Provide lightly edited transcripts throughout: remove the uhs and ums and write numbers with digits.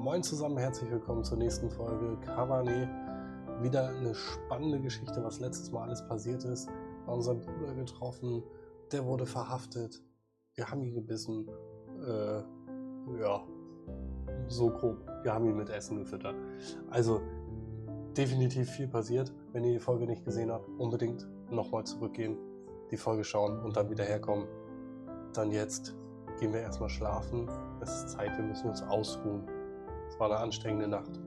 Moin zusammen, herzlich willkommen zur nächsten Folge Cabernet. Wieder eine spannende Geschichte, was letztes Mal alles passiert ist. Wir haben unseren Bruder getroffen, der wurde verhaftet. Wir haben ihn gebissen. Ja, so grob. Wir haben ihn mit Essen gefüttert. Also definitiv viel passiert. Wenn ihr die Folge nicht gesehen habt, unbedingt nochmal zurückgehen, die Folge schauen und dann wieder herkommen. Dann jetzt gehen wir erstmal schlafen. Es ist Zeit, wir müssen uns ausruhen. Es war eine anstrengende Nacht.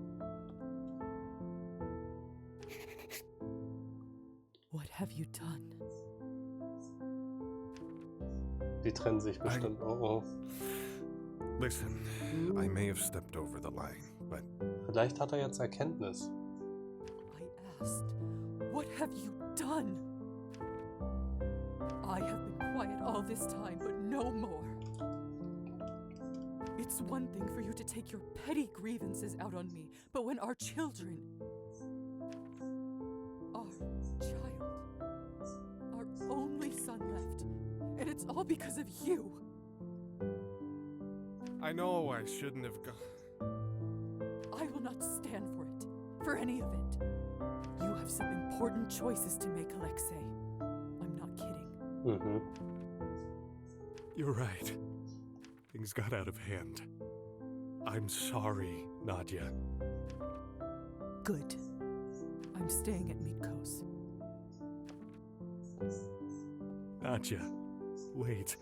What have you done? Die trennen sich bestimmt. Oh. Listen, I may have stepped over the line, but Vielleicht hat er jetzt Erkenntnis. I asked, what have you done? I have been quiet all this time, but no more. It's one thing for you to take your petty grievances out on me, but when our children, our child, our only son left, and it's all because of you. I know I shouldn't have gone. I will not stand for it, for any of it. You have some important choices to make, Alexei. I'm not kidding. You're right. Things got out of hand. I'm sorry, Nadia. Good. I'm staying at Mitko's. Nadia, wait.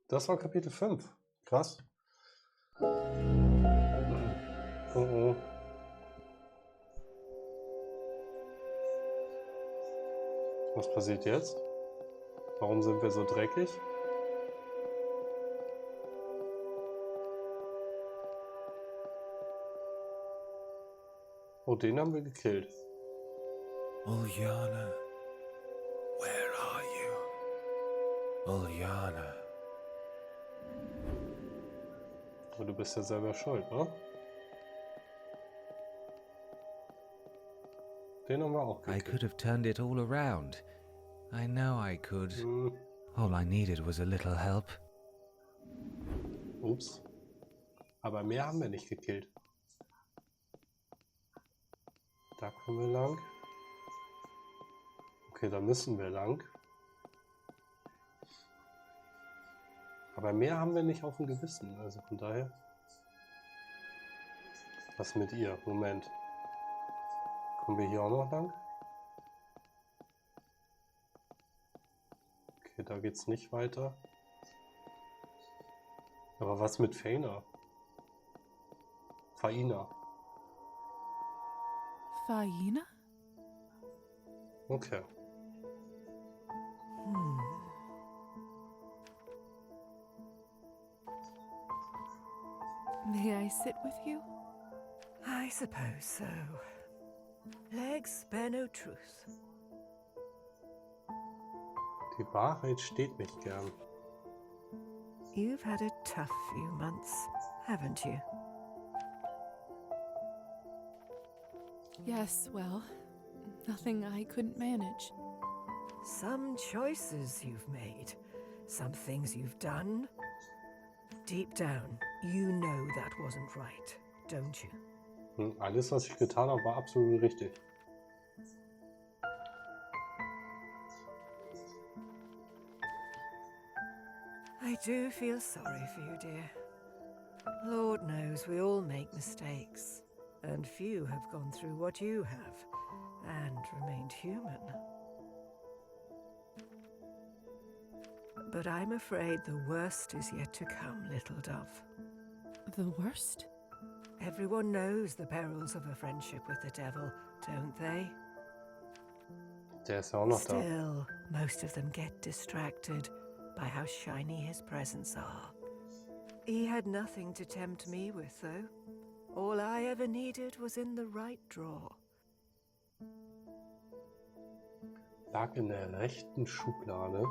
Das war Kapitel 5. Krass. Was passiert jetzt? Warum sind wir so dreckig? Oh, den haben wir gekillt. Uljana, where are you? Uljana. Aber du bist ja selber schuld, ne? Den haben wir auch I gekillt. could have turned it all around. I know I could. All I needed was a little help. Ups. Aber mehr haben wir nicht gekillt. Da können wir lang. Okay, da müssen wir lang. Aber mehr haben wir nicht auf dem Gewissen. Also von daher. Was mit ihr? Moment. Kommen wir hier auch noch lang? Okay, da geht's nicht weiter. Aber was mit Faina? Faina. Faina? Okay. May I sit with you? I suppose so. Legs bear no truth. Die Wahrheit steht nicht gern. You've had a tough few months, haven't you? Yes, well, nothing I couldn't manage. Some choices you've made, some things you've done. Deep down, you know that wasn't right, don't you? Alles, was ich getan habe, war absolut richtig. I do feel sorry for you, dear. Lord knows we all make mistakes, and few have gone through what you have, and remained human. But I'm afraid the worst is yet to come, little dove. The worst? Everyone knows the perils of a friendship with the devil, don't they? Der ist ja auch noch da. Still, most of them get distracted by how shiny his presents are. He had nothing to tempt me with, though. All I ever needed was in the right drawer. Lag in der rechten Schublade.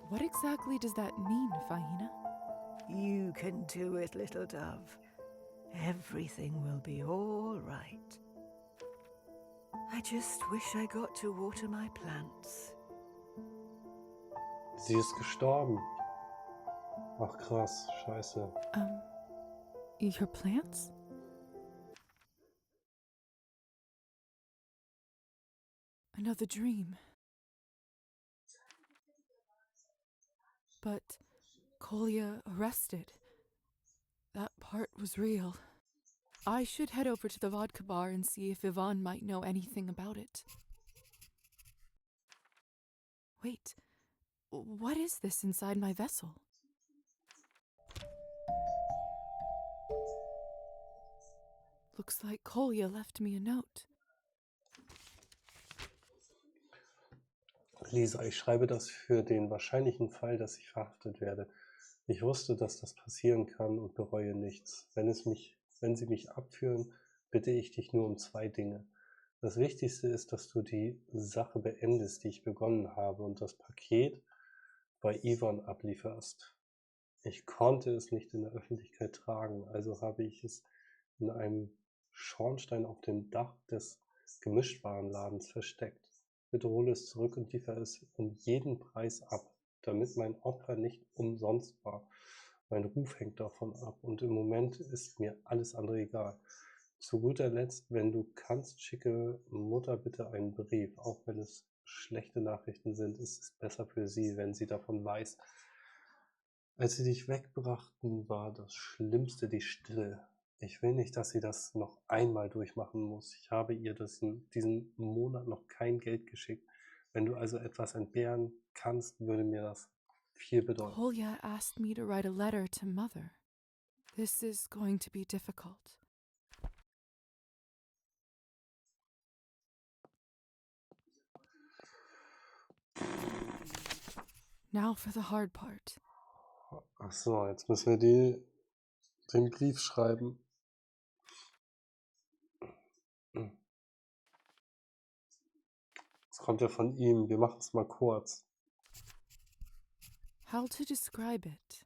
What exactly does that mean, Faina? You can do it, little dove. Everything will be all right. I just wish I got to water my plants. Sie ist gestorben. Ach krass, scheiße. Your plants? Another dream. But Kolya arrested. That part was real. I should head over to the vodka bar and see if Yvonne might know anything about it. Wait, what is this inside my vessel? Looks like Kolya left me a note. Lisa, ich schreibe das für den wahrscheinlichen Fall, dass ich verhaftet werde. Ich wusste, dass das passieren kann und bereue nichts. Wenn sie mich abführen, bitte ich dich nur um 2 Dinge. Das Wichtigste ist, dass du die Sache beendest, die ich begonnen habe, und das Paket bei Yvonne ablieferst. Ich konnte es nicht in der Öffentlichkeit tragen, also habe ich es in einem Schornstein auf dem Dach des Gemischtwarenladens versteckt. Bitte hole es zurück und liefere es um jeden Preis ab, damit mein Opfer nicht umsonst war. Mein Ruf hängt davon ab und im Moment ist mir alles andere egal. Zu guter Letzt, wenn du kannst, schicke Mutter bitte einen Brief. Auch wenn es schlechte Nachrichten sind, ist es besser für sie, wenn sie davon weiß. Als sie dich wegbrachten, war das Schlimmste die Stille. Ich will nicht, dass sie das noch einmal durchmachen muss. Ich habe ihr diesen Monat noch kein Geld geschickt. Wenn du also etwas entbehren kannst, würde mir das viel bedeuten. Kolya asked me to write a letter to Mother. This is going to be difficult. Now for the hard part. Ach so, jetzt müssen wir den Brief schreiben. Das kommt ja von ihm. Wir machen es mal kurz. How to describe it?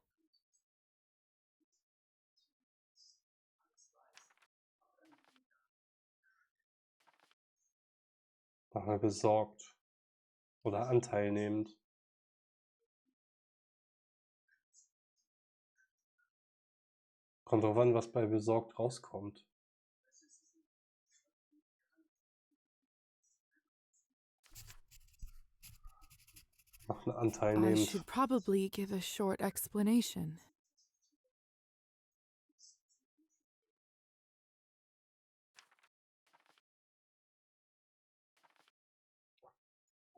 Machen wir besorgt. Oder anteilnehmend. Kommt drauf an, was bei besorgt rauskommt. Machen I anteilnehmend. should probably give a short explanation.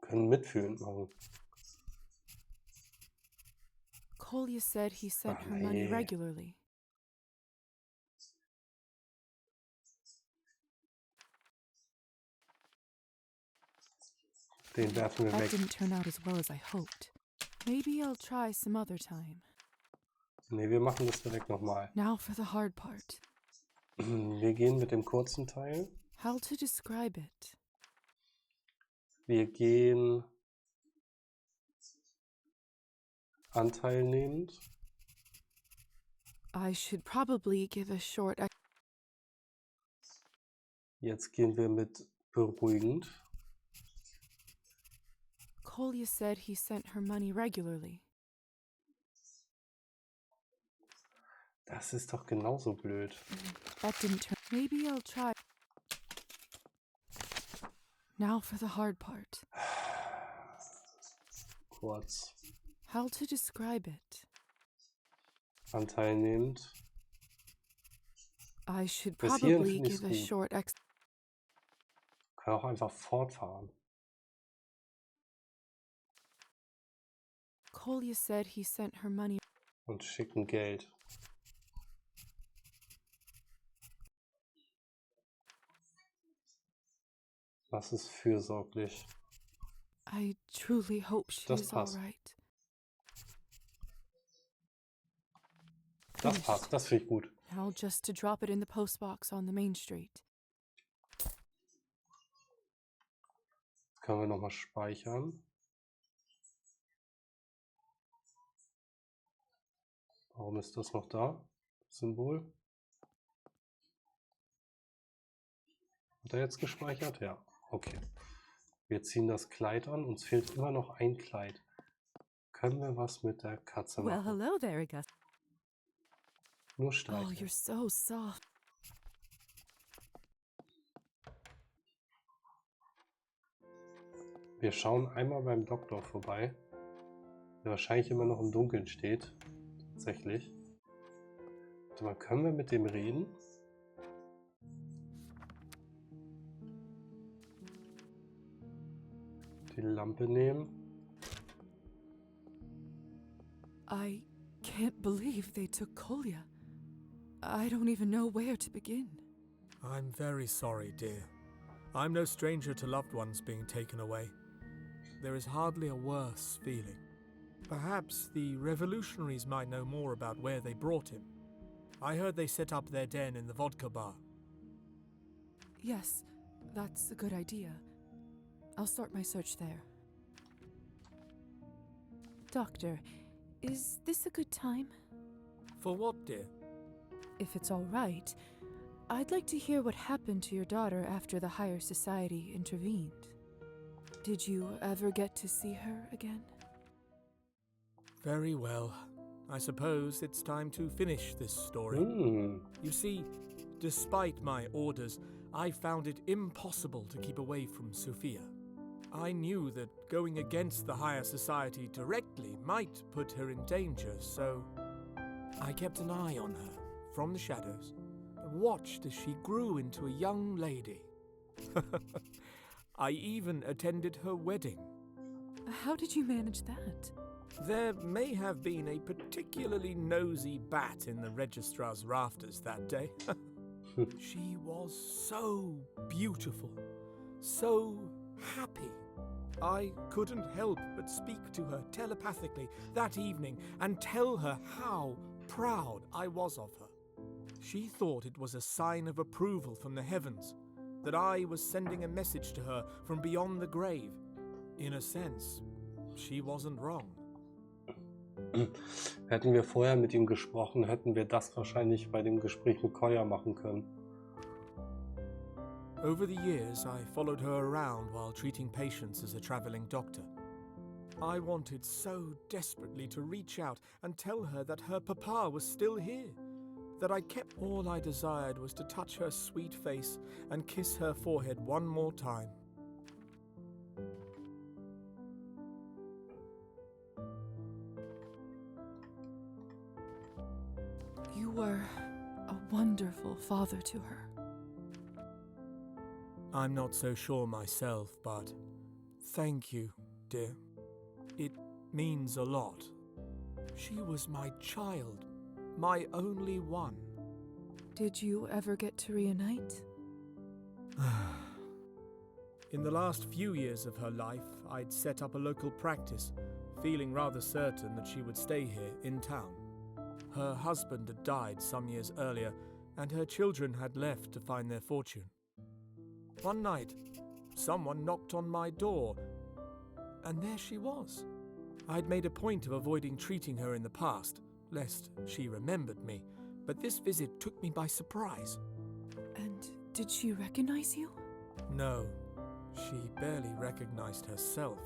Können mitfühlend machen. Kolya said he sent Ach, her money nee. regularly. Den werfen wir That weg. didn't turn out as well as I hoped. Maybe I'll try some other time. Nee, wir machen das direkt nochmal. Now for the hard part. Wir gehen mit dem kurzen Teil. How to describe it? Wir gehen anteilnehmend. I should probably give a short Jetzt gehen wir mit beruhigend. Kolya said he sent her money regularly. Das ist doch genauso blöd. That didn't turn. Maybe I'll try. Now for the hard part. Kurz. How to describe it? Anteilnehmend. I should Bis hierhin probably finde ich's give a gut. short Kann auch einfach fortfahren. Kolya said he sent her money. Und schicken Geld. Das ist fürsorglich. I truly hope she Das is all passt. right. Das passt, das finde ich gut. Now just to drop it in the postbox on the main street. Können wir nochmal speichern. Warum ist das noch da? Das Symbol. Hat er jetzt gespeichert? Ja. Okay. Wir ziehen das Kleid an. Uns fehlt immer noch ein Kleid. Können wir was mit der Katze Well, machen? hello there, August. Nur Oh, streicheln. you're so soft. Wir schauen einmal beim Doktor vorbei, der wahrscheinlich immer noch im Dunkeln steht. Tatsächlich. Warte mal, können wir mit dem reden? Die Lampe nehmen. I can't believe they took Kolya. I don't even know where to begin. I'm very sorry, dear. I'm no stranger to loved ones being taken away. There is hardly a worse feeling. Perhaps the revolutionaries might know more about where they brought him. I heard they set up their den in the vodka bar. Yes, that's a good idea. I'll start my search there. Doctor, is this a good time? For what, dear? If it's all right, I'd like to hear what happened to your daughter after the higher society intervened. Did you ever get to see her again? Very well. I suppose it's time to finish this story. You see, despite my orders, I found it impossible to keep away from Sophia. I knew that going against the higher society directly might put her in danger, so I kept an eye on her from the shadows and watched as she grew into a young lady. I even attended her wedding. How did you manage that? There may have been a particularly nosy bat in the registrar's rafters that day. She was so beautiful, so happy. I couldn't help but speak to her telepathically that evening and tell her how proud I was of her. She thought it was a sign of approval from the heavens, that I was sending a message to her from beyond the grave. In a sense, she wasn't wrong. Hätten wir vorher mit ihm gesprochen, hätten wir das wahrscheinlich bei dem Gespräch mit Kolya machen können. Over the years, I followed her around while treating patients as a traveling doctor. I wanted so desperately to reach out and tell her that her papa was still here, that I kept all I desired was to touch her sweet face and kiss her forehead one more time. You were a wonderful father to her. I'm not so sure myself, but thank you, dear. It means a lot. She was my child, my only one. Did you ever get to reunite? In the last few years of her life, I'd set up a local practice, feeling rather certain that she would stay here in town. Her husband had died some years earlier, and her children had left to find their fortune. One night, someone knocked on my door, and there she was. I'd made a point of avoiding treating her in the past, lest she remembered me, but this visit took me by surprise. And did she recognize you? No, she barely recognized herself.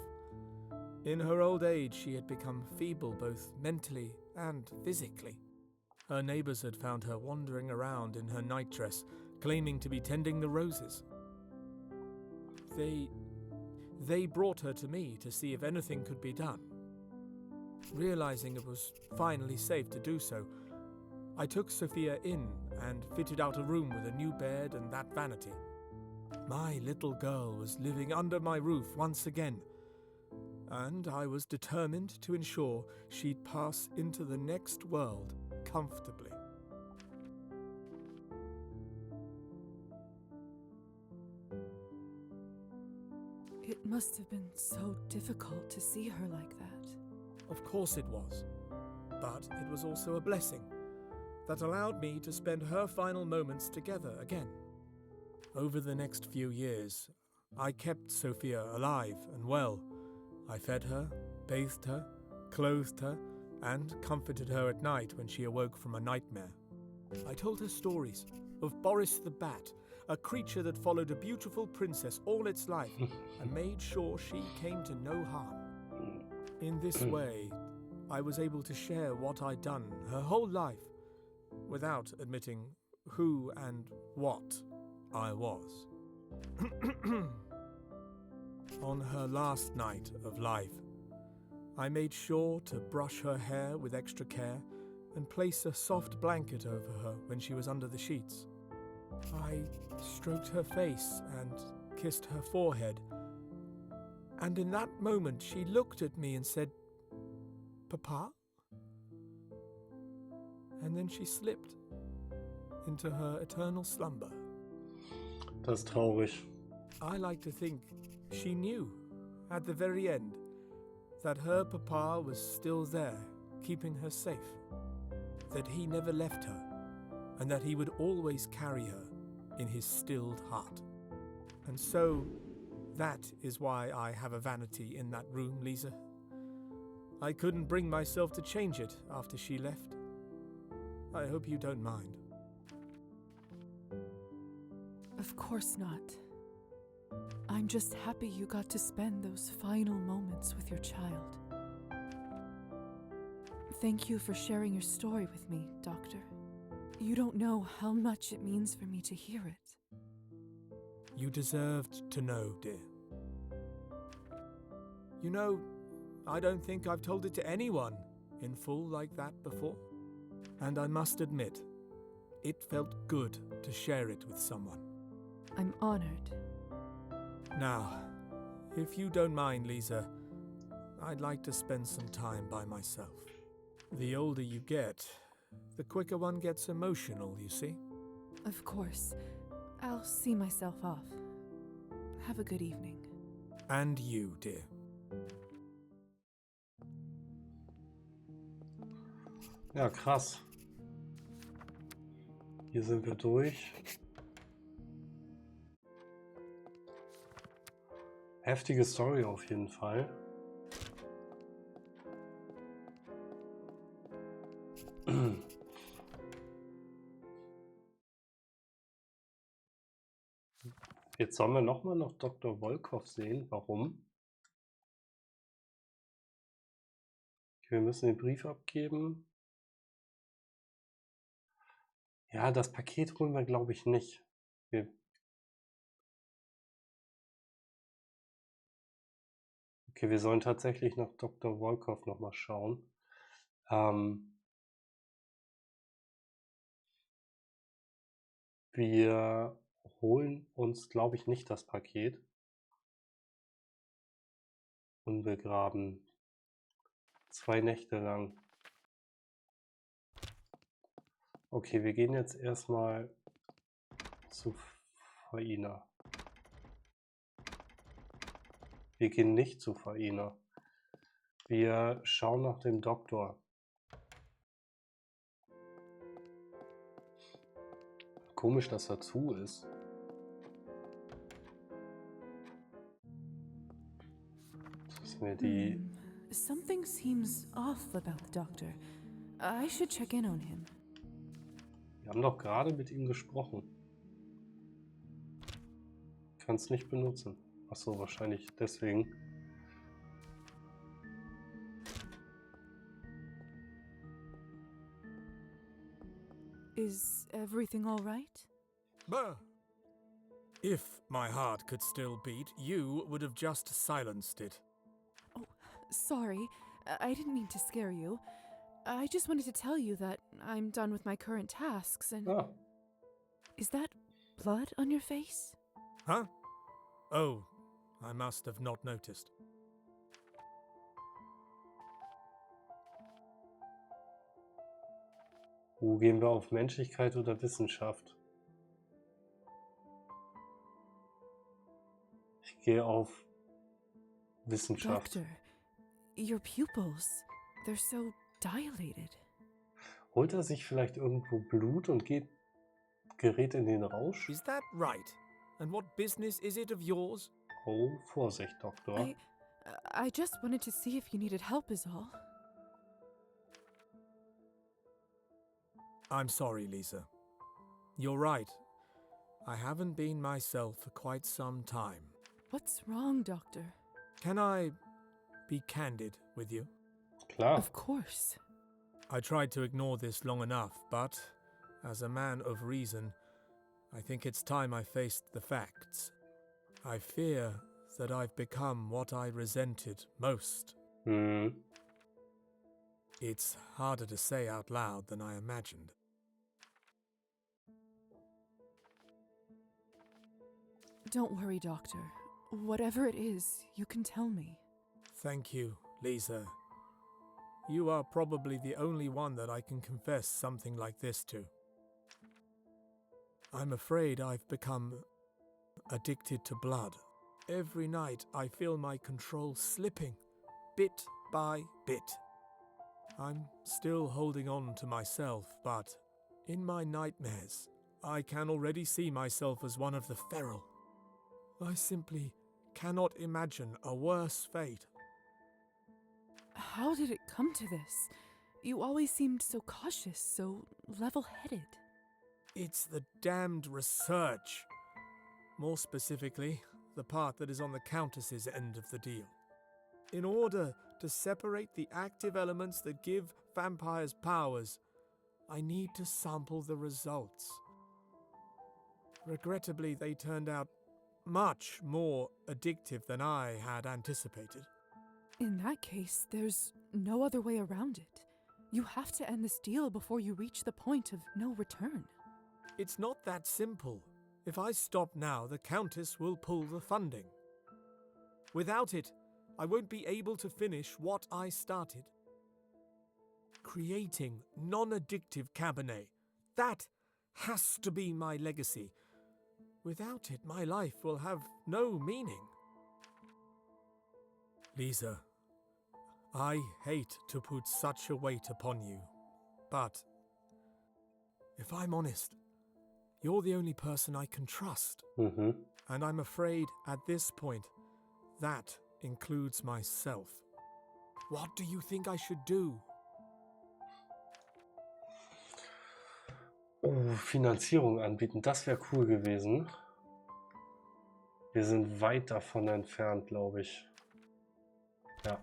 In her old age, she had become feeble both mentally and physically. Her neighbors had found her wandering around in her nightdress, claiming to be tending the roses. They brought her to me to see if anything could be done. Realizing it was finally safe to do so, I took Sophia in and fitted out a room with a new bed and that vanity. My little girl was living under my roof once again, and I was determined to ensure she'd pass into the next world comfortably. It must have been so difficult to see her like that. Of course it was, but it was also a blessing that allowed me to spend her final moments together again. Over the next few years, I kept Sophia alive and well. I fed her, bathed her, clothed her, and comforted her at night when she awoke from a nightmare. I told her stories of Boris the Bat, a creature that followed a beautiful princess all its life and made sure she came to no harm. In this way, I was able to share what I'd done her whole life without admitting who and what I was. On her last night of life, I made sure to brush her hair with extra care and place a soft blanket over her when she was under the sheets. I stroked her face and kissed her forehead, and in that moment she looked at me and said, "Papa?" And then she slipped into her eternal slumber. Das ist traurig. I like to think she knew, at the very end, that her papa was still there, keeping her safe, that he never left her, and that he would always carry her in his stilled heart. And so, that is why I have a vanity in that room, Liza. I couldn't bring myself to change it after she left. I hope you don't mind. Of course not. I'm just happy you got to spend those final moments with your child. Thank you for sharing your story with me, Doctor. You don't know how much it means for me to hear it. You deserved to know, dear. You know, I don't think I've told it to anyone in full like that before. And I must admit, it felt good to share it with someone. I'm honored. Now, if you don't mind, Liza, I'd like to spend some time by myself. The older you get, the quicker one gets emotional, you see? Of course. I'll see myself off. Have a good evening. And you, dear. Ja, krass. Hier sind wir durch. Heftige Story auf jeden Fall. Jetzt sollen wir nochmal noch Dr. Volkov sehen. Warum? Wir müssen den Brief abgeben. Ja, das Paket holen wir, glaube ich, nicht. Okay, wir sollen tatsächlich nach Dr. Volkov nochmal schauen. Wir holen uns, glaube ich, nicht das Paket. Unbegraben. 2 Nächte lang. Okay, wir gehen jetzt erstmal zu Faina. Wir gehen nicht zu Faina. Wir schauen nach dem Doktor. Komisch, dass er zu ist. Das ist mir die... Something seems off about the doctor. I should check in on him. Wir haben doch gerade mit ihm gesprochen. Ich kann es nicht benutzen. Achso, wahrscheinlich deswegen. Is everything all right? If my heart could still beat, you would have just silenced it. Oh, sorry. I didn't mean to scare you. I just wanted to tell you that I'm done with my current tasks and... Ah, Is that blood on your face? Huh? Oh, I must have not noticed. wo gehen wir auf Menschlichkeit oder Wissenschaft? Ich gehe auf Wissenschaft. Doctor, your pupils, they're so dilated. Holt er sich vielleicht irgendwo Blut und gerät in den Rausch? Is that right? And what business is it of yours? Oh, Vorsicht, Doktor. I just wanted to see if you needed help is all. I'm sorry, Liza. You're right. I haven't been myself for quite some time. What's wrong, Doctor? Can I be candid with you? Klar. Of course. I tried to ignore this long enough, but as a man of reason, I think it's time I faced the facts. I fear that I've become what I resented most. Hm. It's harder to say out loud than I imagined. Don't worry, Doctor. Whatever it is, you can tell me. Thank you, Liza. You are probably the only one that I can confess something like this to. I'm afraid I've become addicted to blood. Every night I feel my control slipping, bit by bit. I'm still holding on to myself, but in my nightmares, I can already see myself as one of the feral. I simply cannot imagine a worse fate. How did it come to this? You always seemed so cautious, so level-headed. It's the damned research. More specifically, the part that is on the Countess's end of the deal. In order to separate the active elements that give vampires powers, I need to sample the results. Regrettably, they turned out much more addictive than I had anticipated. In that case, there's no other way around it. You have to end this deal before you reach the point of no return. It's not that simple. If I stop now, the Countess will pull the funding. Without it, I won't be able to finish what I started. Creating non-addictive Cabernet. That has to be my legacy. Without it, my life will have no meaning. Liza, I hate to put such a weight upon you, but if I'm honest, you're the only person I can trust. Mhm. And I'm afraid at this point, that includes myself. What do you think I should do? Oh, Finanzierung anbieten, das wäre cool gewesen. Wir sind weit davon entfernt, glaube ich. Ja.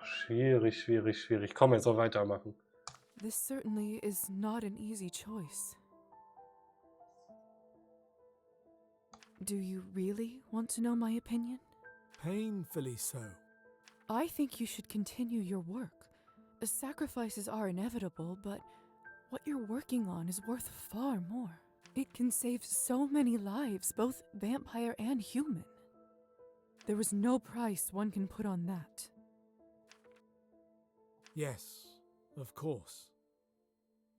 Schwierig, schwierig, schwierig. Komm, jetzt auch weitermachen. This certainly is not an easy choice. Do you really want to know my opinion? Painfully so. I think you should continue your work. Sacrifices are inevitable, but what you're working on is worth far more. It can save so many lives, both vampire and human. There is no price one can put on that. Yes, of course.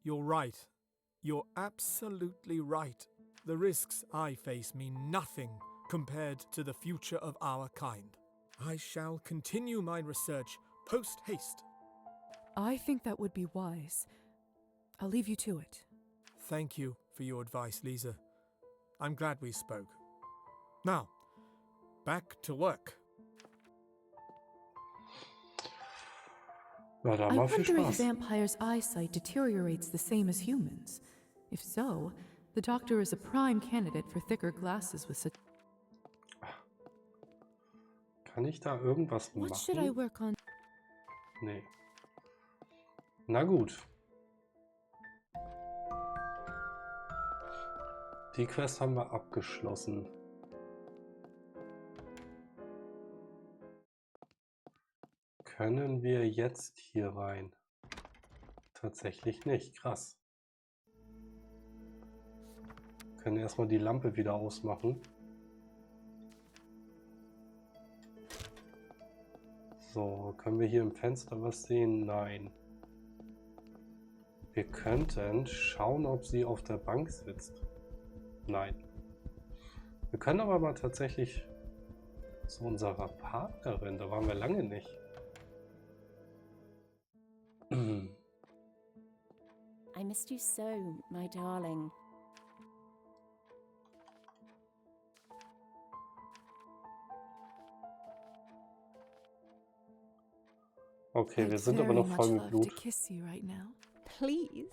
You're right. You're absolutely right. The risks I face mean nothing compared to the future of our kind. I shall continue my research post-haste. I think that would be wise. I'll leave you to it. Thank you for your advice, Liza. I'm glad we spoke. Now, back to work. Ja, dann I mal viel wonder if Spaß. vampires' eyesight deteriorates the same as humans. If so, the doctor is a prime candidate for thicker glasses with such... Kann ich da irgendwas What should I machen? work on? Nee. Na gut. Die Quest haben wir abgeschlossen. Können wir jetzt hier rein? Tatsächlich nicht. Krass. Können erstmal die Lampe wieder ausmachen. So, können wir hier im Fenster was sehen? Nein. Wir könnten schauen, ob sie auf der Bank sitzt. Nein. Wir können aber mal tatsächlich zu unserer Partnerin, da waren wir lange nicht. I missed you so, my darling. Okay, wir I'd sind aber very noch voll much mit love Blut. to kiss you right now. Please.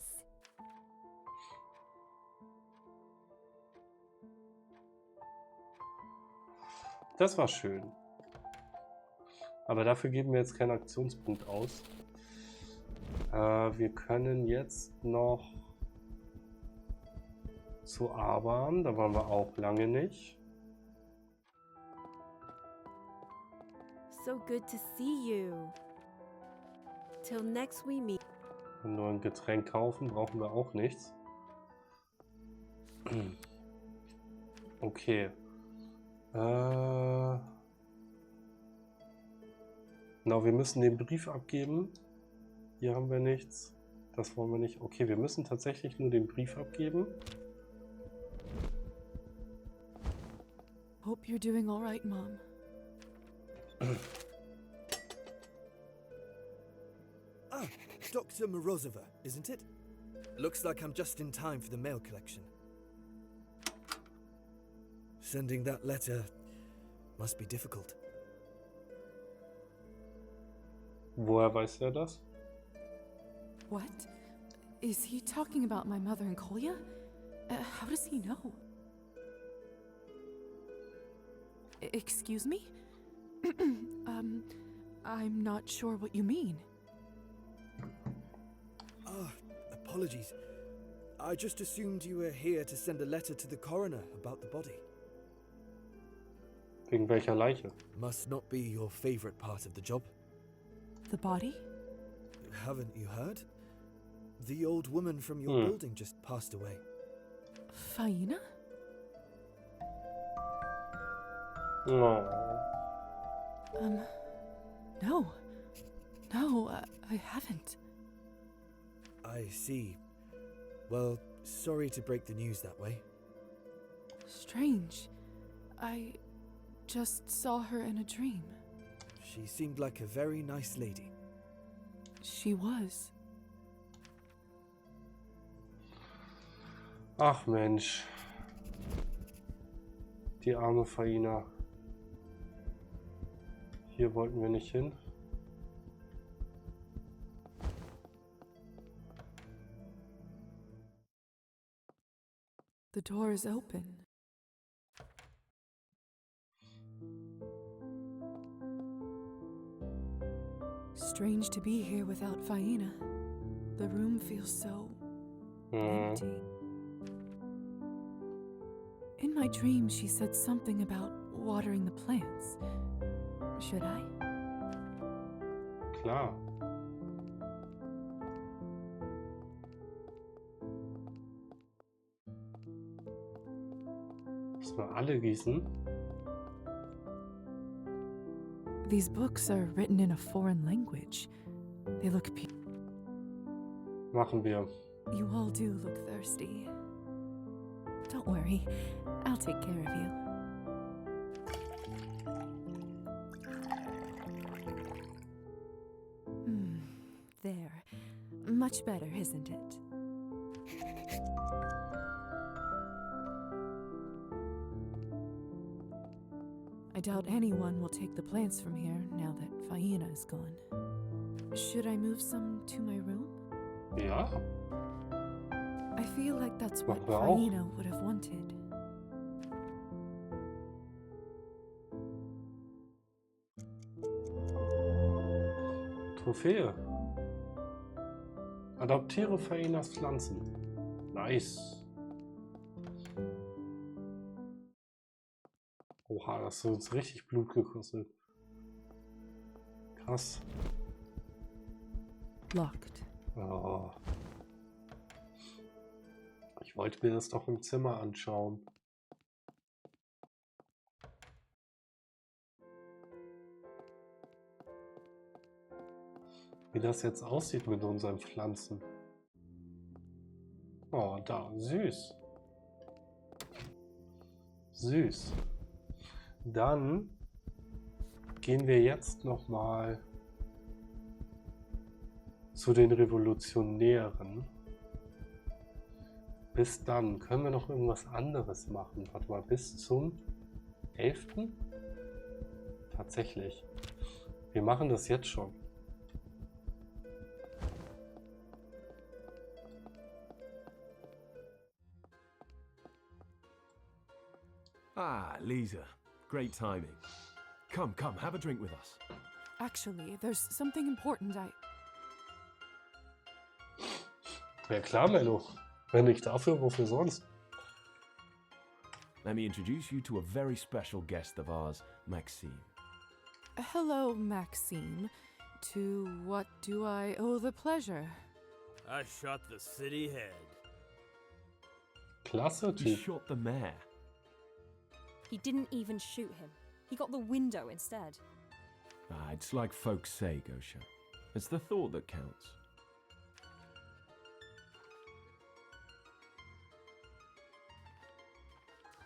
Das war schön. Aber dafür geben wir jetzt keinen Aktionspunkt aus. Wir können jetzt noch zu Aban. Da waren wir auch lange nicht. So good to see you. Till next we meet. Nur ein Getränk kaufen brauchen wir auch nichts. Okay. Na, wir müssen den Brief abgeben. Hier haben wir nichts. Das wollen wir nicht. Okay, wir müssen tatsächlich nur den Brief abgeben. Hope you're doing all right, Mom. Ah, Dr. Morozova, isn't it? Looks like I'm just in time for the mail collection. Sending that letter must be difficult. Woher weiß er das? What? Is he talking about my mother and Kolya? How does he know? Excuse me? I'm not sure what you mean. Ah, apologies. I just assumed you were here to send a letter to the coroner about the body. Wegen welcher Leiche? Must not be your favorite part of the job. The body? Haven't you heard? The old woman from your building just passed away. Faina? No. No. No, I haven't. I see. Well, sorry to break the news that way. Strange. I just saw her in a dream. She seemed like a very nice lady. She was. Ach Mensch. Die arme Faina. Hier wollten wir nicht hin. The door is open. Strange to be here without Faina. The room feels so empty. In my dream, she said something about watering the plants. Should I? Klar. Müssen wir alle gießen? These books are written in a foreign language. They look Machen wir. You all do look thirsty. Don't worry, I'll take care of you. There. Much better, isn't it? I doubt anyone will take the plants from here now that Faina is gone. Should I move some to my room? Ja. I feel like that's what Machen wir auch. Faina would have wanted. Trophäe. Adoptiere Fainas Pflanzen. Nice. Oha, das hat uns richtig Blut gekostet. Krass. Locked. Oh. Ich wollte mir das doch im Zimmer anschauen. Wie das jetzt aussieht mit unseren Pflanzen. Oh, da, süß. Süß. Dann gehen wir jetzt noch mal zu den Revolutionären. Bis dann. Können wir noch irgendwas anderes machen? Warte mal, bis zum 11. Tatsächlich. Wir machen das jetzt schon. Ah, Liza. Great timing. Come, have a drink with us. Actually, there's something important Ja klar, Mello. Wenn nicht dafür, wofür sonst? Let me introduce you to a very special guest of ours, Maxime. Hello, Maxime. To what do I owe the pleasure? I shot the city head. Klasse, You Typ. shot the mayor. He didn't even shoot him. He got the window instead. Ah, it's like folks say, Gosha. It's the thought that counts.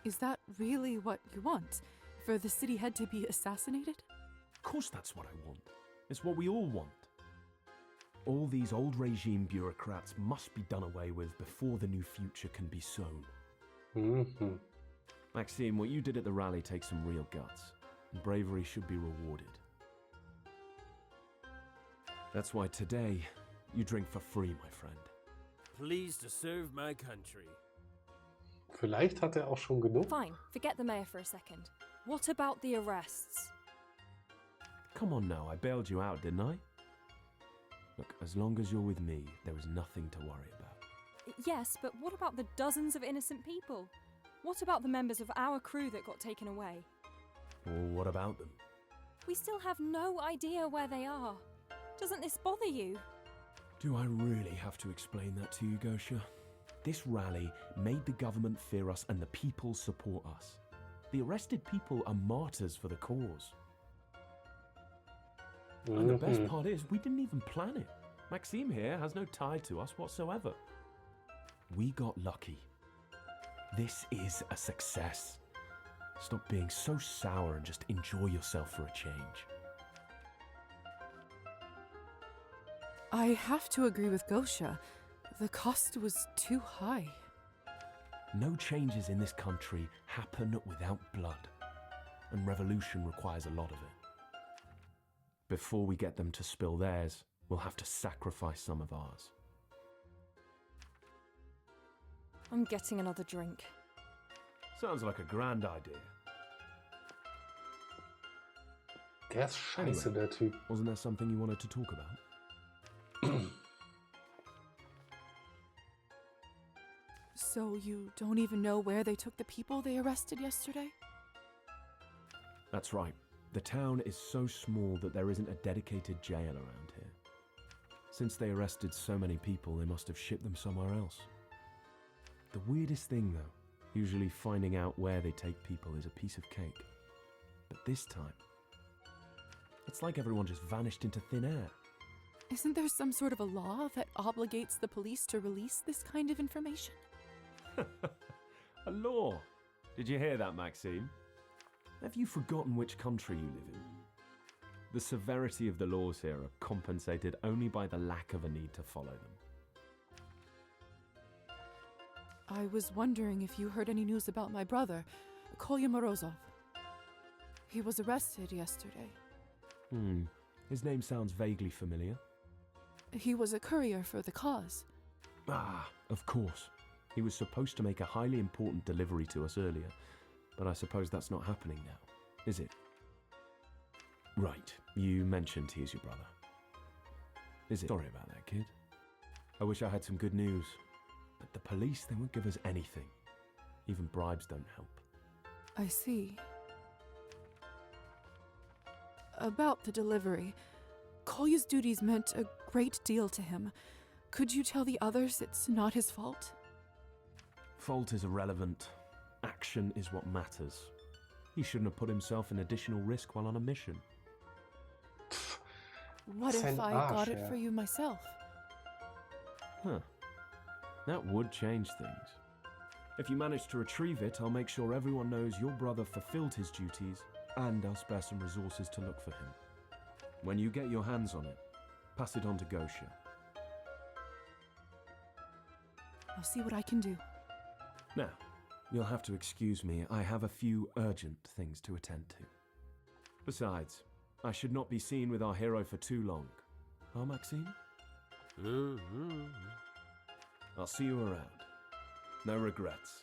Is that really what you want? For the city head to be assassinated? Of course that's what I want. It's what we all want. All these old regime bureaucrats must be done away with before the new future can be sown. Mhm. Maxime, what you did at the rally takes some real guts. And bravery should be rewarded. That's why today, you drink for free, my friend. Pleased to serve my country. Vielleicht hat er auch schon genug. Fine, forget the mayor for a second. What about the arrests? Come on now, I bailed you out, didn't I? Look, as long as you're with me, there is nothing to worry about. Yes, but what about the dozens of innocent people? What about the members of our crew that got taken away? Well, what about them? We still have no idea where they are. Doesn't this bother you? Do I really have to explain that to you, Gosha? This rally made the government fear us and the people support us. The arrested people are martyrs for the cause. And the best part is, we didn't even plan it. Maxime here has no tie to us whatsoever. We got lucky. This is a success. Stop being so sour and just enjoy yourself for a change. I have to agree with Gosha. The cost was too high. No changes in this country happen without blood, and revolution requires a lot of it. Before we get them to spill theirs, we'll have to sacrifice some of ours. I'm getting another drink. Sounds like a grand idea. Der ist scheiße, der Typ. Wasn't there something you wanted to talk about? So you don't even know where they took the people they arrested yesterday? That's right. The town is so small that there isn't a dedicated jail around here. Since they arrested so many people, they must have shipped them somewhere else. The weirdest thing, though, usually finding out where they take people is a piece of cake. But this time, it's like everyone just vanished into thin air. Isn't there some sort of a law that obligates the police to release this kind of information? A law? Did you hear that, Maxime? Have you forgotten which country you live in? The severity of the laws here are compensated only by the lack of a need to follow them. I was wondering if you heard any news about my brother, Kolya Morozov. He was arrested yesterday. His name sounds vaguely familiar. He was a courier for the cause. Ah, of course. He was supposed to make a highly important delivery to us earlier, but I suppose that's not happening now, is it? Right, you mentioned he is your brother. Is it? Sorry about that, kid. I wish I had some good news, but the police, they won't give us anything. Even bribes don't help. I see. About the delivery, Kolya's duties meant a great deal to him. Could you tell the others it's not his fault? Fault is irrelevant. Action is what matters. He shouldn't have put himself in additional risk while on a mission. What if I got it for you myself? Huh. That would change things. If you manage to retrieve it, I'll make sure everyone knows your brother fulfilled his duties, and I'll spare some resources to look for him. When you get your hands on it, pass it on to Gosha. I'll see what I can do. Now, you'll have to excuse me. I have a few urgent things to attend to. Besides, I should not be seen with our hero for too long. Huh, Maxime? I'll see you around. No regrets.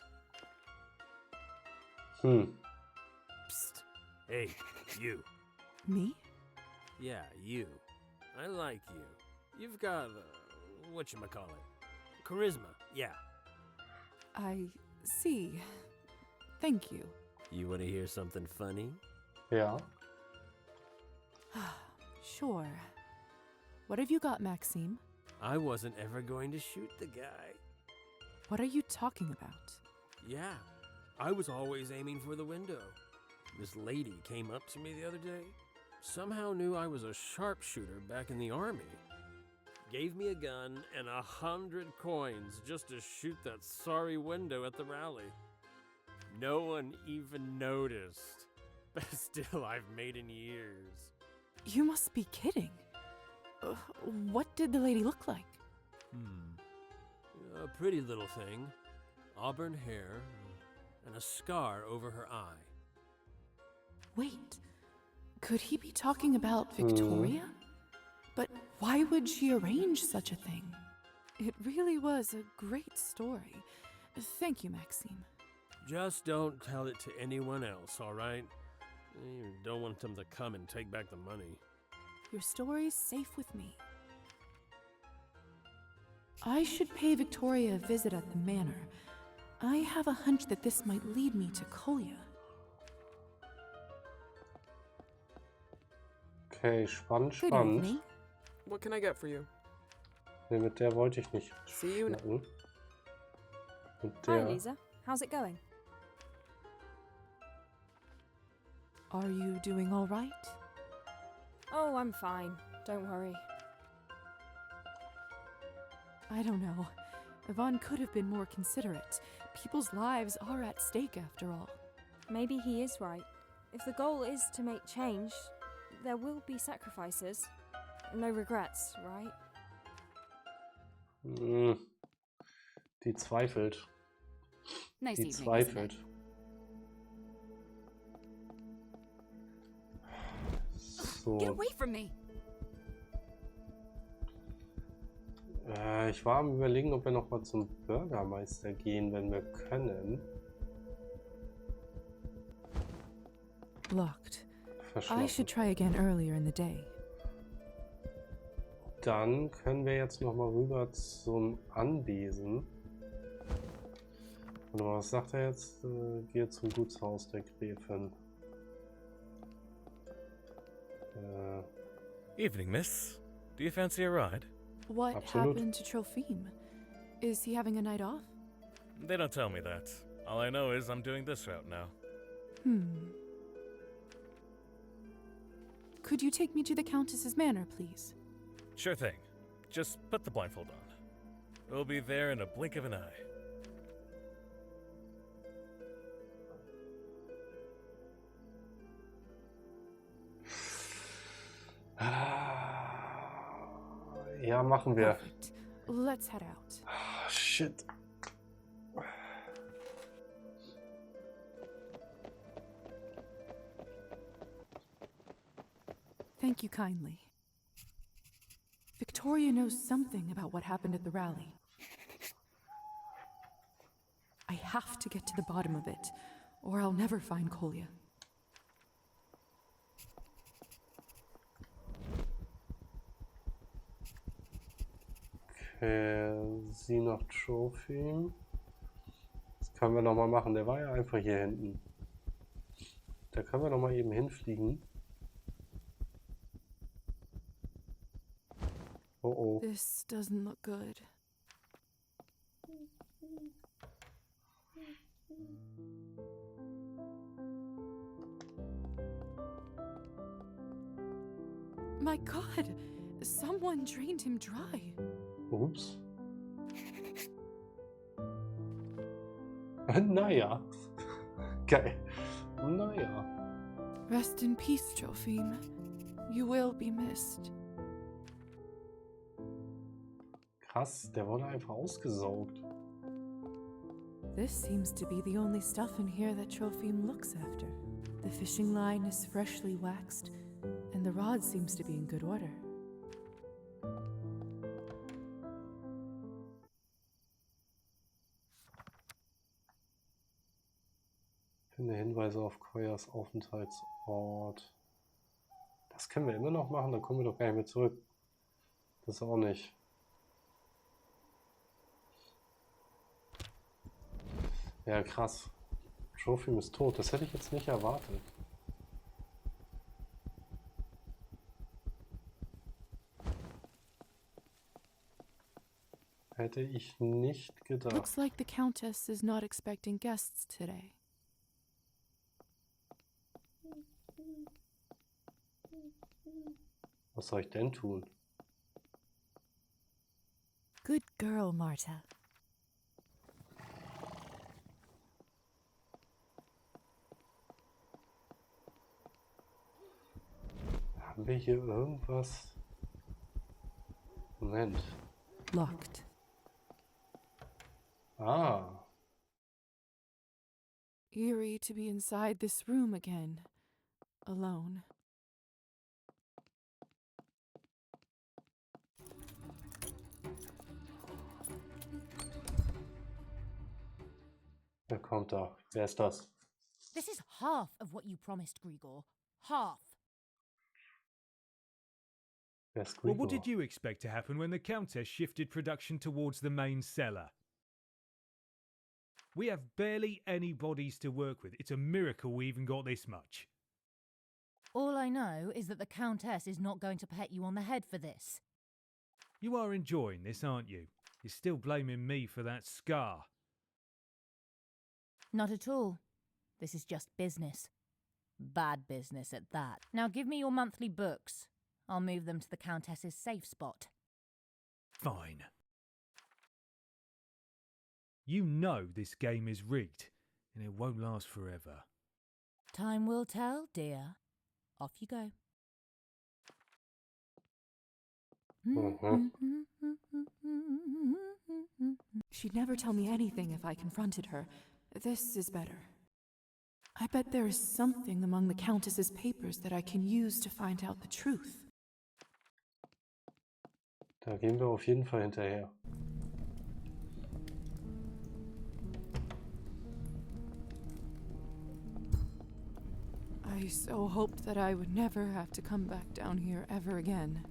Psst. Hey, you. Me? Yeah, you. I like you. You've got, whatchamacallit? Charisma, yeah. I see. Thank you. You want to hear something funny? Ja. Sure. What have you got, Maxime? I wasn't ever going to shoot the guy. What are you talking about? Yeah, I was always aiming for the window. This lady came up to me the other day. Somehow knew I was a sharpshooter back in the army. Gave me a gun and 100 coins just to shoot that sorry window at the rally. No one even noticed. Best deal I've made in years. You must be kidding. What did the lady look like? A pretty little thing. Auburn hair and a scar over her eye. Wait, could he be talking about Victoria? But why would she arrange such a thing? It really was a great story. Thank you, Maxime. Just don't tell it to anyone else, all right? You don't want them to come and take back the money. Your story's safe with me. I should pay Victoria a visit at the manor. I have a hunch that this might lead me to Kolya. Okay, spannend, Good spannend. evening. What can I get for you? Nee, mit der wollte ich nicht See you. schnacken. Mit Hi, der. Liza. How's it going? Are you doing all right? Oh, I'm fine. Don't worry. I don't know. Yvonne could have been more considerate. People's lives are at stake after all. Maybe he is right. If the goal is to make change, there will be sacrifices. No regrets, right? Die zweifelt. Nice Die evening, zweifelt. So. Get away from me! Ich war am Überlegen, ob wir noch mal zum Bürgermeister gehen, wenn wir können. Locked. I Verschlossen. should try again earlier in the day. Dann können wir jetzt noch mal rüber zum Anwesen. Und was sagt er jetzt? Gehe zum Gutshaus der Gräfin. Evening, miss. Do you fancy a ride? What Absolut. happened to Trophime? Is he having a night off? They don't tell me that. All I know is I'm doing this route now. Could you take me to the Countess's manor, please? Sure thing. Just put the blindfold on. We'll be there in a blink of an eye. Ja, machen wir. Perfect. Let's head out. Shit. Thank you kindly. Victoria knows something about what happened at the rally. I have to get to the bottom of it, or I'll never find Kolya. Okay, sie nach Trophy. Das können wir noch mal machen. Der war ja einfach hier hinten. Da können wir noch mal eben hinfliegen. Oh oh. This doesn't look good. My God! Someone drained him dry. Ups. Naja. Geil. Naja. Rest in peace, Trophime. You will be missed. Krass, der wurde einfach ausgesaugt. This seems to be the only stuff in here that Trophime looks after. The fishing line is freshly waxed, and the rod seems to be in good order. Finde Hinweise auf Koyas Aufenthaltsort. Das können wir immer noch machen, dann kommen wir doch gar nicht mehr zurück. Das auch nicht. Ja, krass. Trophy ist tot. Das hätte ich jetzt nicht erwartet. Hätte ich nicht gedacht. Looks like the Countess is not expecting guests today. Was soll ich denn tun? Good girl, Marta. Haben wir hier irgendwas? Moment. Locked. Ah. Eerie to be inside this room again. Alone. Wer kommt da? Wer ist das? This is half of what you promised, Grigor. Half. Wer ist Well, what Grigor? did you expect to happen when the Countess shifted production towards the main cellar? We have barely any bodies to work with. It's a miracle we even got this much. All I know is that the Countess is not going to pet you on the head for this. You are enjoying this, aren't you? You're still blaming me for that scar. Not at all. This is just business. Bad business at that. Now give me your monthly books. I'll move them to the Countess's safe spot. Fine. You know this game is rigged, and it won't last forever. Time will tell, dear. Off you go. She'd never tell me anything if I confronted her. This is better. I bet there is something among the Countess's papers that I can use to find out the truth. Da gehen wir auf jeden Fall hinterher. I so hoped that I would never have to come back down here ever again.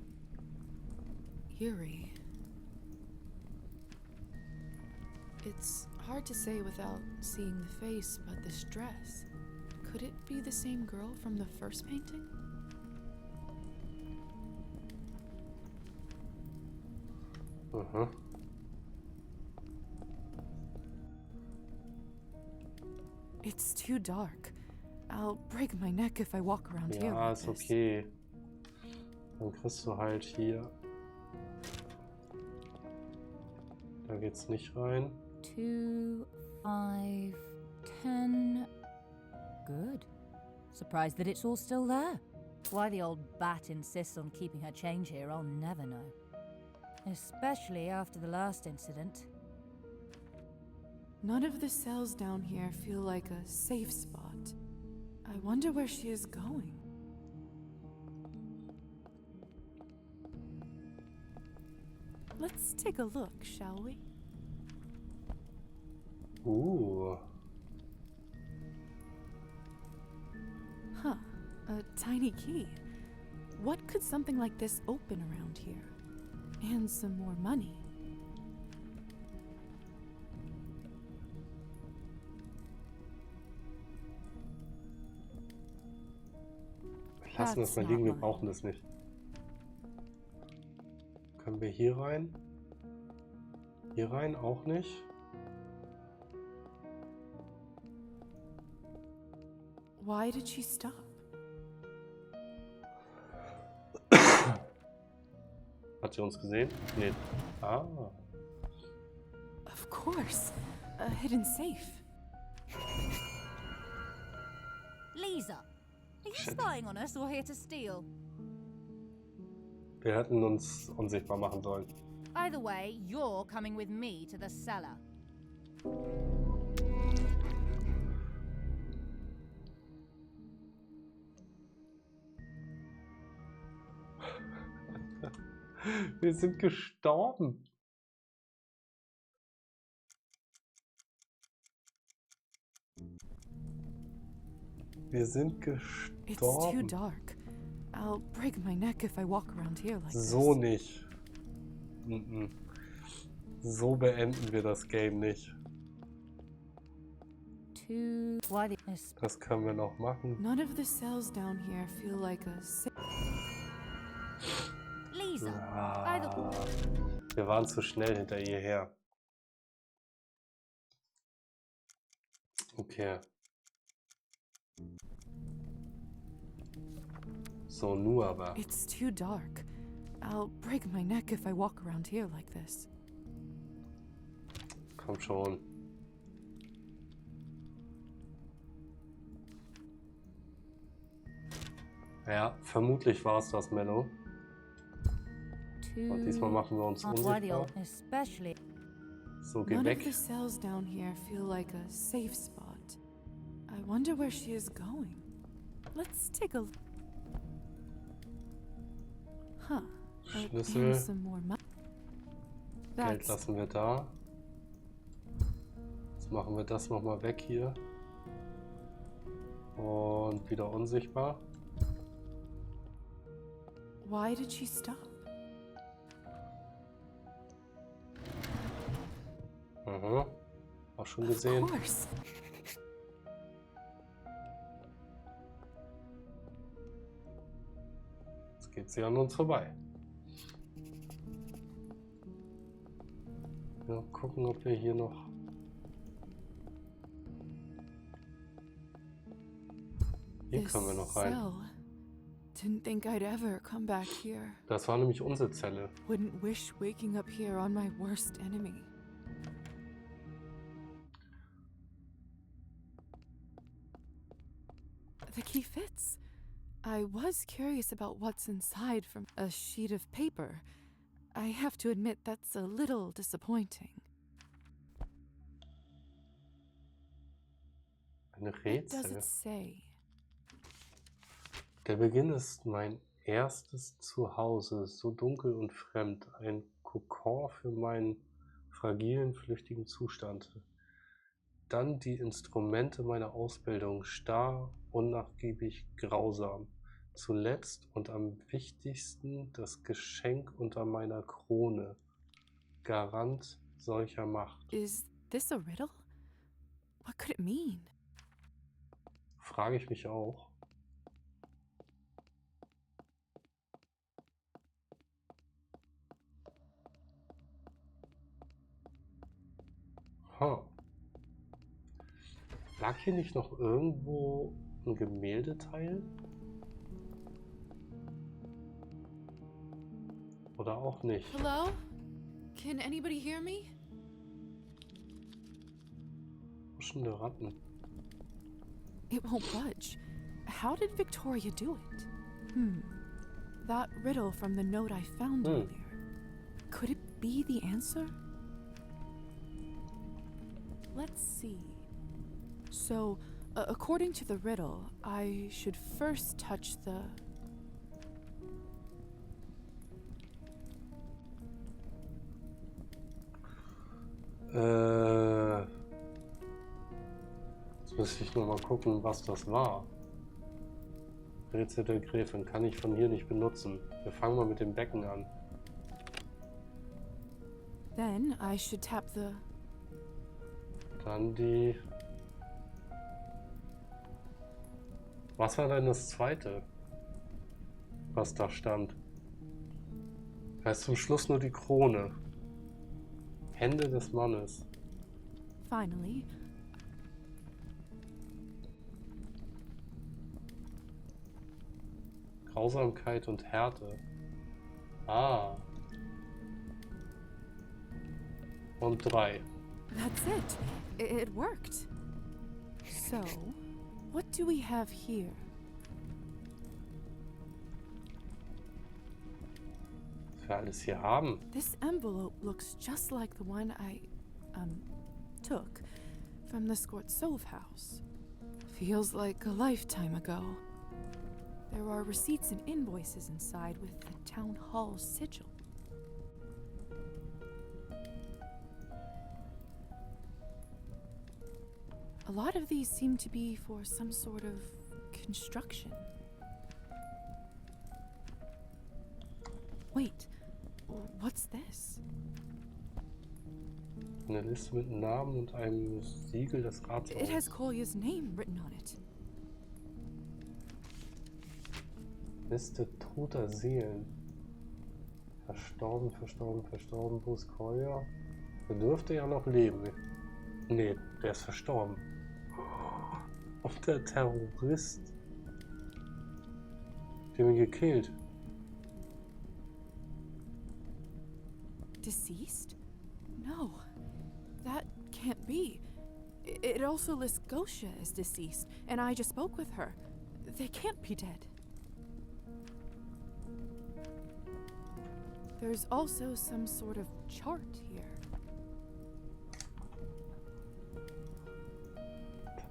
Eerie. It's hard to say without seeing the face, but this dress. Could it be the same girl from the first painting? It's too dark. I'll break my neck if I walk around here. Ja, like ist this. okay. Dann kriegst du halt hier. Da geht's nicht rein. 2, 5, 10. Good. Surprised that it's all still there. Why the old bat insists on keeping her change here, I'll never know. Especially after the last incident. None of the cells down here feel like a safe spot. I wonder where she is going. Let's take a look, shall we? Huh, a tiny key. What could something like this open around here? And some more money. Wir lassen das mal liegen, wir brauchen das nicht. Können wir hier rein? Hier rein auch nicht. Why did she stop? Hat sie uns gesehen? Nee. Ah. Of course. A hidden safe. Liza, are you spying on us or here to steal? Wir hätten uns unsichtbar machen sollen. Either way, you're coming with me to the cellar. Wir sind gestorben. Wir sind It's too gestorben. dark. I'll break my neck if I walk around here like So this. nicht. Mhm. So beenden wir das Game nicht. Das können wir noch machen. None of the cells down here feel like a Liza, Wir waren zu schnell hinter ihr her. Okay. So, nur aber. It's too dark. I'll break my neck if I walk around here like this. Komm schon. Ja, vermutlich war es das, Mello. Und diesmal machen wir uns unsichtbar. So, geh None of weg. the cells down here feel like a safe spot. I wonder where she is going. Let's take a look. Huh. Schlüssel. And some more Geld lassen wir da. Jetzt machen wir das nochmal weg hier. Und wieder unsichtbar. Why did she stop? Aha. Auch schon gesehen. Of course. Jetzt geht sie an uns vorbei. Ja, gucken, ob wir hier noch... Hier können wir noch rein. Didn't think I'd ever come back here. Das war nämlich unsere Zelle. Wouldn't wish waking up here on my worst enemy. The key fits. I was curious about what's inside from a sheet of paper. I have to admit that's a little disappointing. Eine What does Rätsel. it say? Der Beginn ist mein erstes Zuhause, so dunkel und fremd. Ein Kokon für meinen fragilen, flüchtigen Zustand. Dann die Instrumente meiner Ausbildung, starr, unnachgiebig, grausam. Zuletzt und am wichtigsten das Geschenk unter meiner Krone. Garant solcher Macht. Is this a riddle? What could it mean? Frage ich mich auch. Lag hier nicht noch irgendwo ein Gemäldeteil? Oder auch nicht? Hello? Can anybody hear me? Huschende Ratten. It won't budge. How did Victoria do it? That riddle from the note I found earlier. Could it be the answer? Let's see. So, according to the riddle, I should first touch the... Jetzt müsste ich nur mal gucken, was das war. Rätsel der Gräfin kann ich von hier nicht benutzen. Wir fangen mal mit dem Becken an. Then I should tap the... Dann die... Was war denn das zweite, was da stand? Da ist zum Schluss nur die Krone. Hände des Mannes. Finally. Grausamkeit und Härte. Ah. Und 3. That's it. It worked. So, what do we have here? Was wir alles hier haben. This envelope looks just like the one I, took from the Skvortsov house. Feels like a lifetime ago. There are receipts and invoices inside with the town hall sigil. A lot of these seem to be for some sort of construction. Wait, what's this? Eine Liste mit Namen und einem Siegel des Rates. It has Kolya's name written on it. Liste toter Seelen. Verstorben, verstorben, verstorben. Wo ist Kolya? Der dürfte ja noch leben. Nee, der ist verstorben. Und der Terrorist. Den wir gekillt. Deceased? No, that can't be. It also lists Gosha as deceased, and I just spoke with her. They can't be dead. There's also some sort of chart here.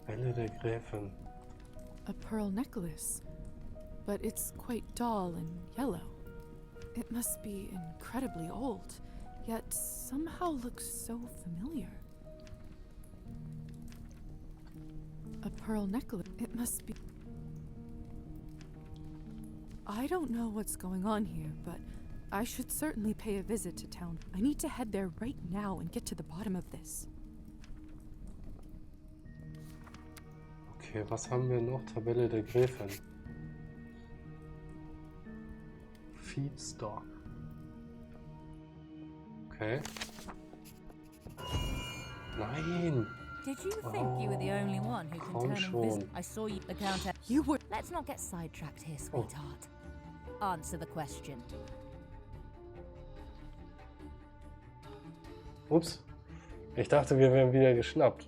Tabelle der Gräfin. A pearl necklace, but it's quite dull and yellow. It must be incredibly old, yet somehow looks so familiar. A pearl necklace. It must be. I don't know what's going on here, but I should certainly pay a visit to town. I need to head there right now and get to the bottom of this. Okay, was haben wir noch? Tabelle der Gräfin. Feedstock. Okay. Nein! Did you think you were the only one who can turn invisible? I saw you, the Countess. You were. Let's not get sidetracked here, sweetheart. Answer the question. Ups. Ich dachte, wir wären wieder geschnappt.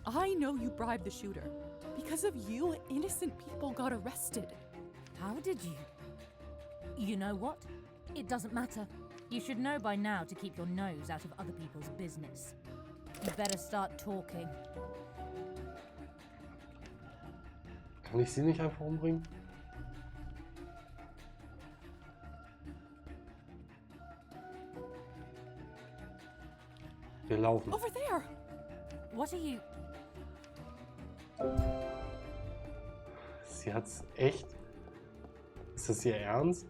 I know you bribed the shooter. Because of you, innocent people got arrested. How did you? You know what? It doesn't matter. You should know by now to keep your nose out of other people's business. You better start talking. Kann ich sie nicht einfach umbringen? Wir laufen. Over there! What are you? Sie hat's echt? Ist das ihr Ernst?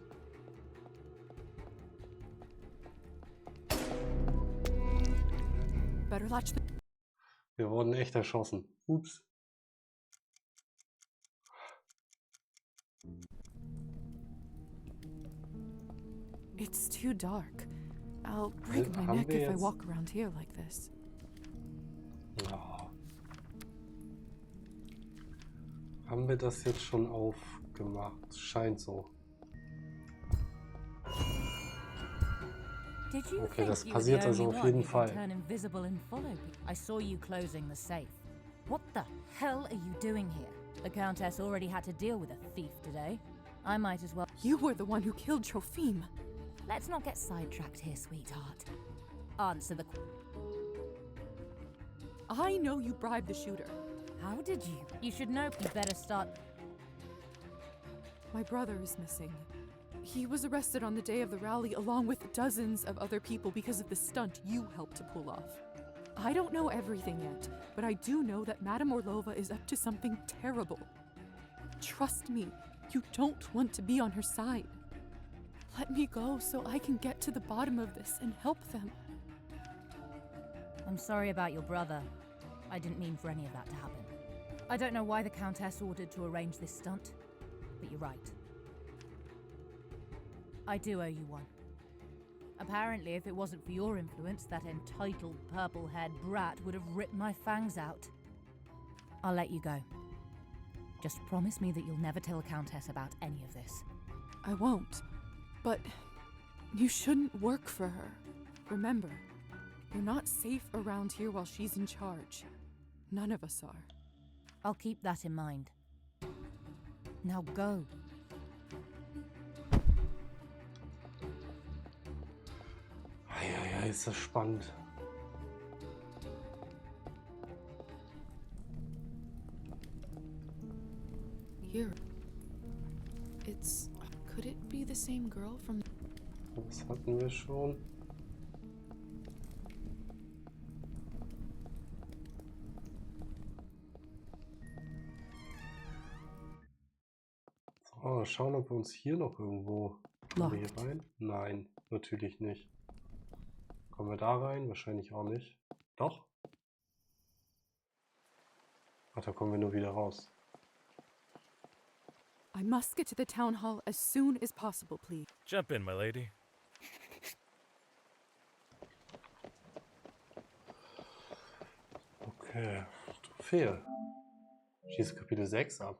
Better latch the. Wir wurden echt erschossen. Ups. It's too dark. I'll break my neck if I walk around here like this. Oh. Haben wir das jetzt schon aufgemacht? Scheint so. Okay, das passiert also auf jeden Fall. I saw you closing the safe. What the hell are you doing here? The Countess already had to deal with a thief today. I might as well. You were the one who killed Trophime. Let's not get sidetracked here, sweetheart. Answer the. I know you bribed the shooter. How did you? You should know. You better start. My brother is missing. He was arrested on the day of the rally along with dozens of other people because of the stunt you helped to pull off. I don't know everything yet, but I do know that Madame Orlova is up to something terrible. Trust me, you don't want to be on her side. Let me go so I can get to the bottom of this and help them. I'm sorry about your brother. I didn't mean for any of that to happen. I don't know why the Countess ordered to arrange this stunt, but you're right. I do owe you one. Apparently, if it wasn't for your influence, that entitled purple-haired brat would have ripped my fangs out. I'll let you go. Just promise me that you'll never tell Countess about any of this. I won't. But you shouldn't work for her. Remember, you're not safe around here while she's in charge. None of us are. I'll keep that in mind. Now go. Eieiei, ist das spannend. Here. It's... Could it be the same girl from... Das hatten wir schon. Oh, schauen, ob wir uns hier noch irgendwo... Kommen wir hier rein? Nein, natürlich nicht. Kommen wir da rein? Wahrscheinlich auch nicht. Doch? Ach, da kommen wir nur wieder raus. I must get to the town hall as soon as possible, please. Jump in, my lady. Okay, Trophäe. Schließe Kapitel 6 ab.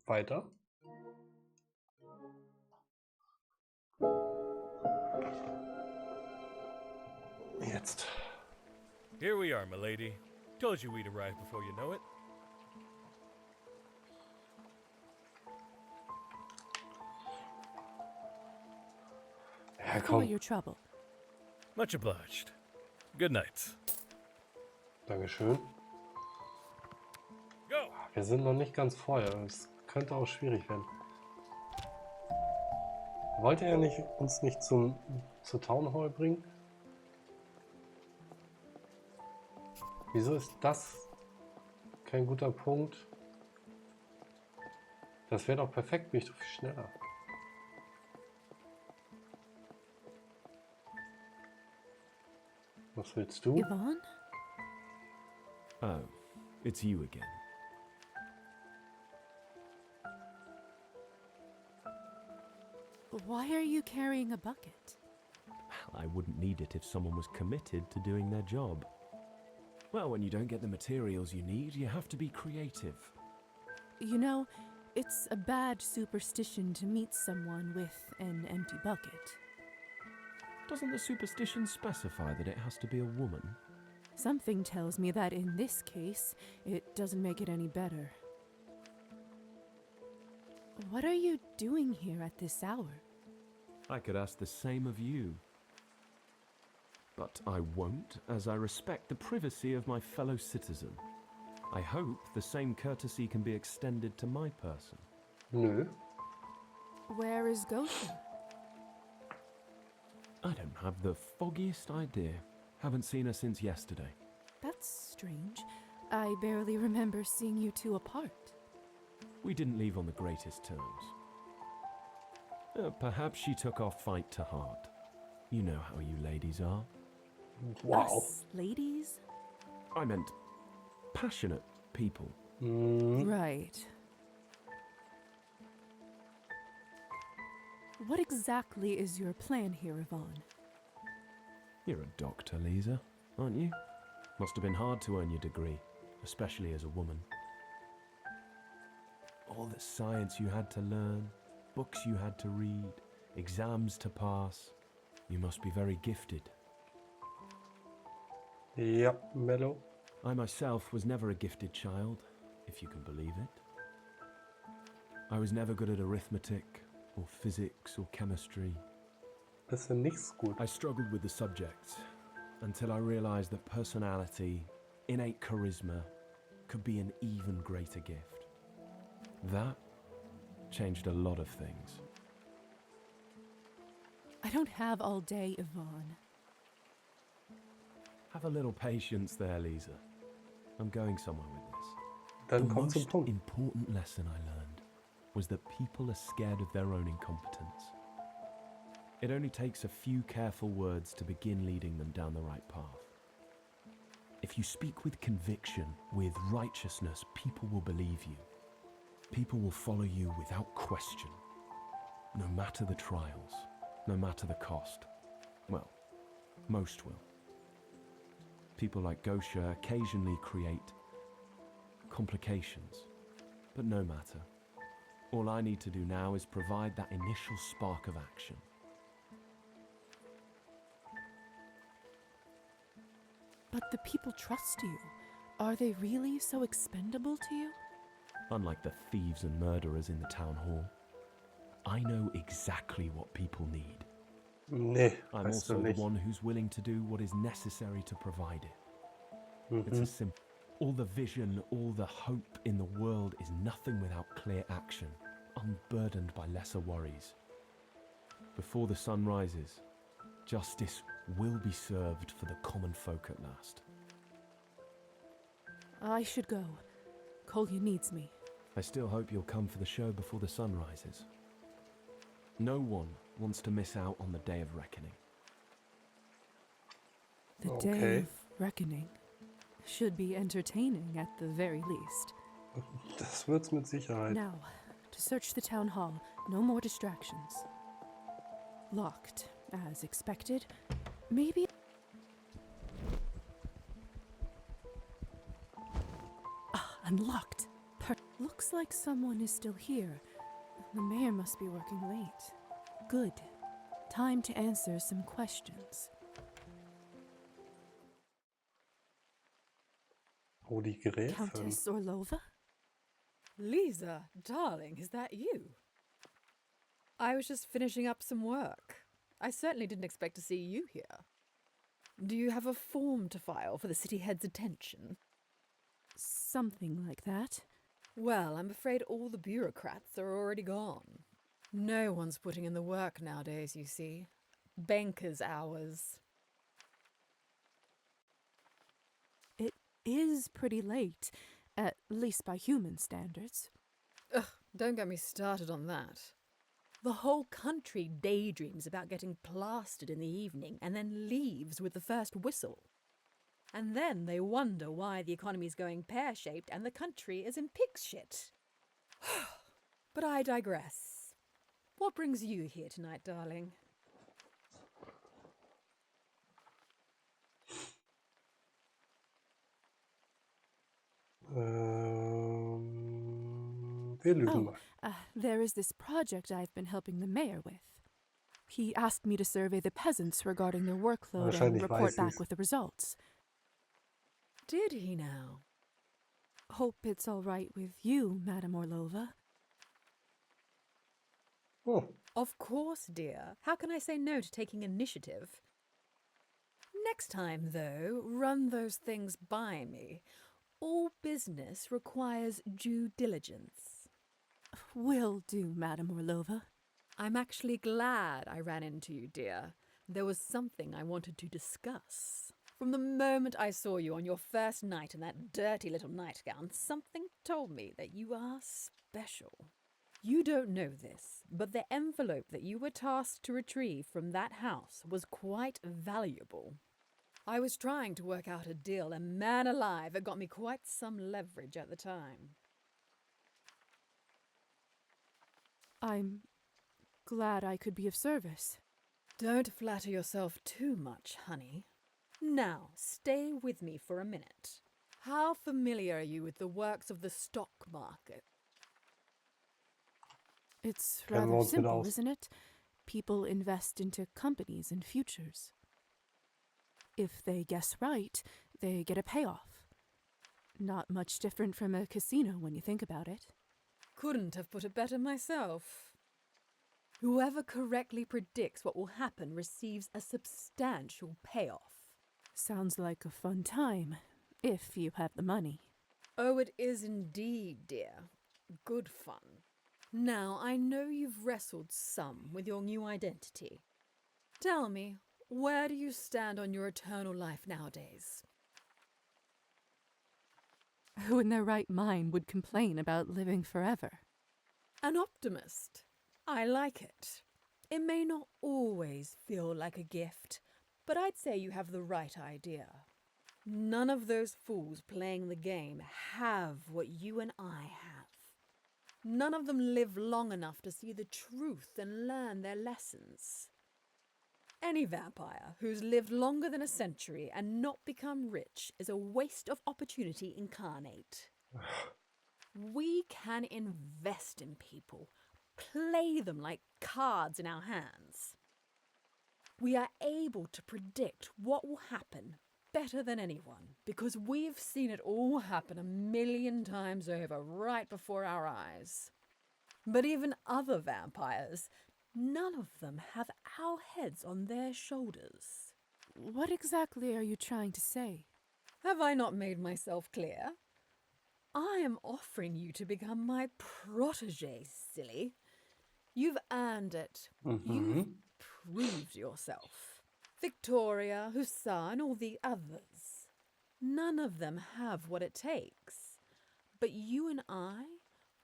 Weiter. Jetzt. Here we are, my lady. Told you we'd arrive before you know it. Ja, Follow komm. your trouble. Much obliged. Good night. Dankeschön. Go! Wir sind noch nicht ganz voll. Es könnte auch schwierig werden. Wollte er uns nicht zur Town Hall bringen? Wieso ist das kein guter Punkt? Das wäre doch perfekt, bin ich doch viel schneller. Was willst du? Yvonne? Oh, it's you again. Why are you carrying a bucket? I wouldn't need it if someone was committed to doing their job. Well, when you don't get the materials you need, you have to be creative. You know, it's a bad superstition to meet someone with an empty bucket. Doesn't the superstition specify that it has to be a woman? Something tells me that in this case, it doesn't make it any better. What are you doing here at this hour? I could ask the same of you. But I won't, as I respect the privacy of my fellow citizen. I hope the same courtesy can be extended to my person. Nö. Where is Gosha? I don't have the foggiest idea. Haven't seen her since yesterday. That's strange. I barely remember seeing you two apart. We didn't leave on the greatest terms. Perhaps she took our fight to heart. You know how you ladies are. Wow. Us ladies? I meant passionate people. Right. What exactly is your plan here, Yvonne? You're a doctor, Liza, aren't you? Must have been hard to earn your degree, especially as a woman. All the science you had to learn, books you had to read, exams to pass. You must be very gifted. Yep, Mellow. I myself was never a gifted child, if you can believe it. I was never good at arithmetic, or physics, or chemistry. Das ist nichts gut. I struggled with the subjects until I realized that personality, innate charisma, could be an even greater gift. That changed a lot of things. I don't have all day, Yvonne. Have a little patience there, Liza. I'm going somewhere with this. Dann the komm zum most Punkt. important lesson I learned was that people are scared of their own incompetence. It only takes a few careful words to begin leading them down the right path. If you speak with conviction, with righteousness, people will believe you. People will follow you without question, no matter the trials, no matter the cost. Well, most will. People like Gosha occasionally create complications, but no matter. All I need to do now is provide that initial spark of action. But the people trust you. Are they really so expendable to you? Unlike the thieves and murderers in the town hall, I know exactly what people need. Nee, I'm weißt du also the nicht. one who's willing to do what is necessary to provide it. It's as simple. All the vision, all the hope in the world is nothing without clear action, unburdened by lesser worries. Before the sun rises, justice will be served for the common folk at last. I should go. Kolya needs me. I still hope you'll come for the show before the sun rises. No one wants to miss out on the day of reckoning. The day of reckoning should be entertaining at the very least. Das wird's mit Sicherheit. Now, to search the town hall, no more distractions. Locked, as expected. Maybe... unlocked. Looks like someone is still here. The mayor must be working late. Good. Time to answer some questions. Oh, die Gräfin. Countess Orlova? Liza, darling, is that you? I was just finishing up some work. I certainly didn't expect to see you here. Do you have a form to file for the city head's attention? Something like that. Well, I'm afraid all the bureaucrats are already gone. No one's putting in the work nowadays, you see. Banker's hours. It is pretty late, at least by human standards. Ugh, don't get me started on that. The whole country daydreams about getting plastered in the evening and then leaves with the first whistle. And then they wonder why the economy's going pear-shaped and the country is in pig's shit. But I digress. What brings you here tonight, darling? Wir lügen mal. There is this project I've been helping the mayor with. He asked me to survey the peasants regarding their workload and report back with the results. Did he now? Hope it's all right with you, Madame Orlova. Oh. Of course, dear. How can I say no to taking initiative? Next time, though, run those things by me. All business requires due diligence. Will do, Madame Orlova. I'm actually glad I ran into you, dear. There was something I wanted to discuss. From the moment I saw you on your first night in that dirty little nightgown, something told me that you are special. You don't know this, but the envelope that you were tasked to retrieve from that house was quite valuable. I was trying to work out a deal, and man alive, it got me quite some leverage at the time. I'm glad I could be of service. Don't flatter yourself too much, honey. Now, stay with me for a minute. How familiar are you with the works of the stock market? It's rather simple, isn't it? People invest into companies and futures. If they guess right, they get a payoff. Not much different from a casino when you think about it. Couldn't have put it better myself. Whoever correctly predicts what will happen receives a substantial payoff. Sounds like a fun time, if you have the money. Oh, it is indeed, dear. Good fun. Now, I know you've wrestled some with your new identity. Tell me, where do you stand on your eternal life nowadays? Who in their right mind would complain about living forever? An optimist. I like it. It may not always feel like a gift, but I'd say you have the right idea. None of those fools playing the game have what you and I have. None of them live long enough to see the truth and learn their lessons. Any vampire who's lived longer than a century and not become rich is a waste of opportunity incarnate. We can invest in people, play them like cards in our hands. We are able to predict what will happen better than anyone because we've seen it all happen 1,000,000 times over right before our eyes. But even other vampires, none of them have our heads on their shoulders. What exactly are you trying to say? Have I not made myself clear? I am offering you to become my protege, silly. You've earned it. You've proved yourself. Victoria, Hussar, and all the others. None of them have what it takes. But you and I,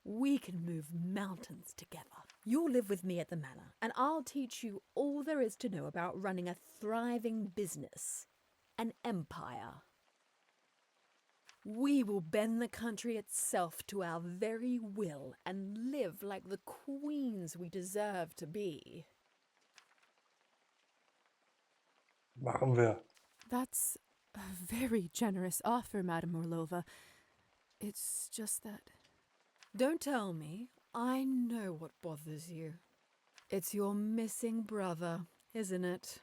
we can move mountains together. You'll live with me at the manor, and I'll teach you all there is to know about running a thriving business. An empire. We will bend the country itself to our very will and live like the queens we deserve to be. Machen wir. That's a very generous offer, Madame Orlova. It's just that... Don't tell me. I know what bothers you. It's your missing brother, isn't it?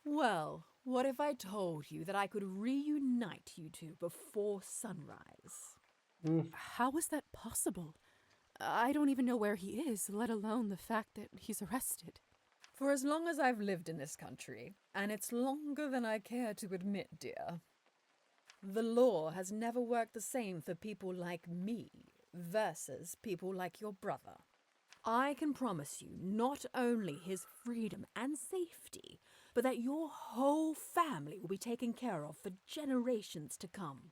Well, what if I told you that I could reunite you two before sunrise? How is that possible? I don't even know where he is, let alone the fact that he's arrested. For as long as I've lived in this country, and it's longer than I care to admit, dear, the law has never worked the same for people like me versus people like your brother. I can promise you not only his freedom and safety, but that your whole family will be taken care of for generations to come.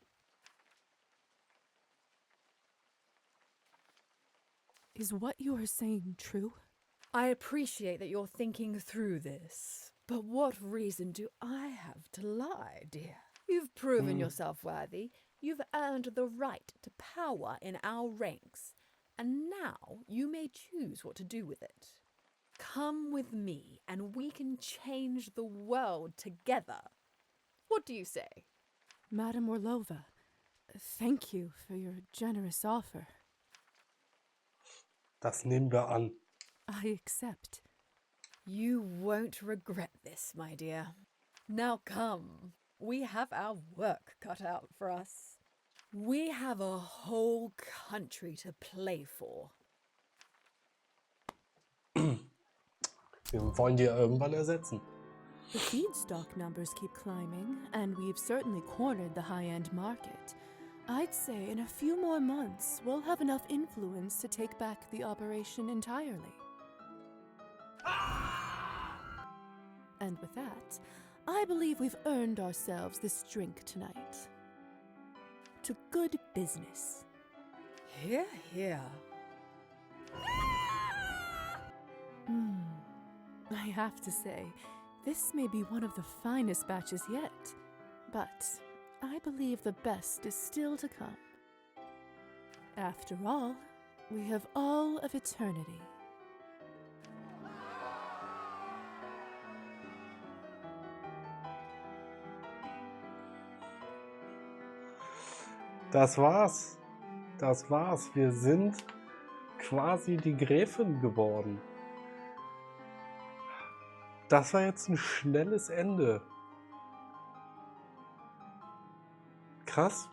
Is what you are saying true? I appreciate that you're thinking through this, but what reason do I have to lie, dear? You've proven yourself worthy. You've earned the right to power in our ranks, and now you may choose what to do with it. Come with me, and we can change the world together. What do you say? Madame Orlova, thank you for your generous offer. Das nehmen wir an. I accept. You won't regret this, my dear. Now come. We have our work cut out for us. We have a whole country to play for. Wir wollen die irgendwann ersetzen. The feedstock numbers keep climbing, and we've certainly cornered the high-end market. I'd say in a few more months, we'll have enough influence to take back the operation entirely. And with that, I believe we've earned ourselves this drink tonight. To good business. Hear, hear. I have to say, this may be one of the finest batches yet, but I believe the best is still to come. After all, we have all of eternity. Das war's. Das war's. Wir sind quasi die Gräfin geworden. Das war jetzt ein schnelles Ende. Krass.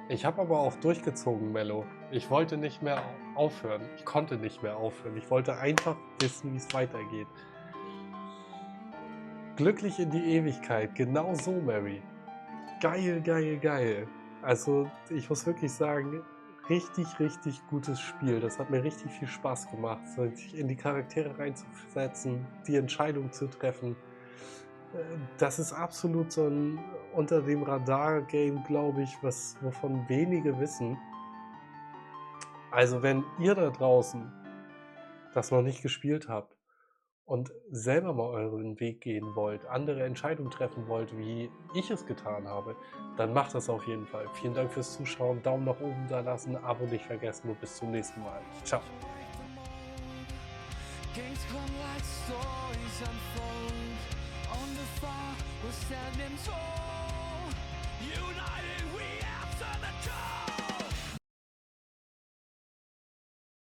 Ich habe aber auch durchgezogen, Mello. Ich wollte nicht mehr aufhören. Ich konnte nicht mehr aufhören. Ich wollte einfach wissen, wie es weitergeht. Glücklich in die Ewigkeit. Genau so, Mary. Geil, geil, geil. Also, ich muss wirklich sagen, richtig, richtig gutes Spiel. Das hat mir richtig viel Spaß gemacht, sich in die Charaktere reinzusetzen, die Entscheidung zu treffen. Das ist absolut so ein unter dem Radar-Game, glaube ich, wovon wenige wissen. Also wenn ihr da draußen das noch nicht gespielt habt und selber mal euren Weg gehen wollt, andere Entscheidungen treffen wollt, wie ich es getan habe, dann macht das auf jeden Fall. Vielen Dank fürs Zuschauen, Daumen nach oben da lassen, Abo nicht vergessen und bis zum nächsten Mal. Ciao. United